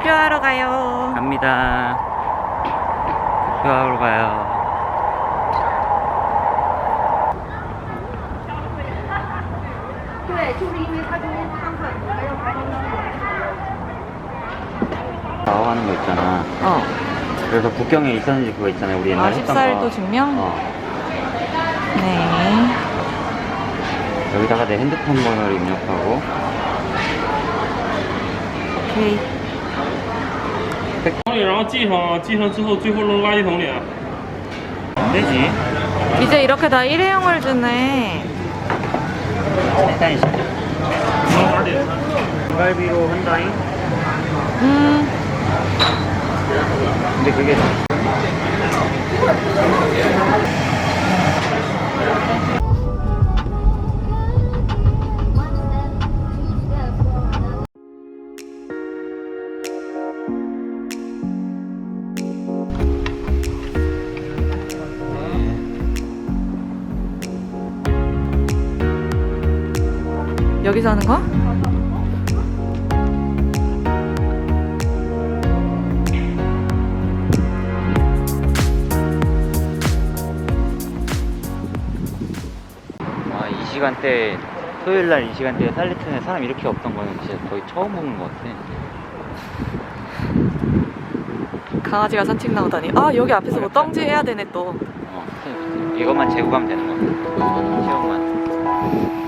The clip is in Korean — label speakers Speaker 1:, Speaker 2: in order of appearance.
Speaker 1: 투표하러 가요.
Speaker 2: 갑니다. 투표하러 가요. 나와가는 거 있잖아. 그래서 북경에 있었는지 그거 있잖아요. 우리 옛날에 했던 거.
Speaker 1: 14일도 증명? 네.
Speaker 2: 여기다가 내 핸드폰 번호를 입력하고.
Speaker 1: 오케이.
Speaker 3: 然后系上之后最后扔垃圾桶里。
Speaker 2: 안 되지.
Speaker 1: 이제 이렇게 다 일회용을 주네.
Speaker 2: 일단 갈비로 한다잉. 근데 그게
Speaker 1: 여기서 하는 거야?
Speaker 2: 이 시간대, 토요일날 이 시간대에 살리턴에 사람 이렇게 없던 거는 진짜 거의 처음 보는 것 같아.
Speaker 1: 강아지가 산책 나오다니. 아, 여기 앞에서 뭐 떵지 해야 되네 또.
Speaker 2: 이것만 재고 가면 되는 거. 시험만.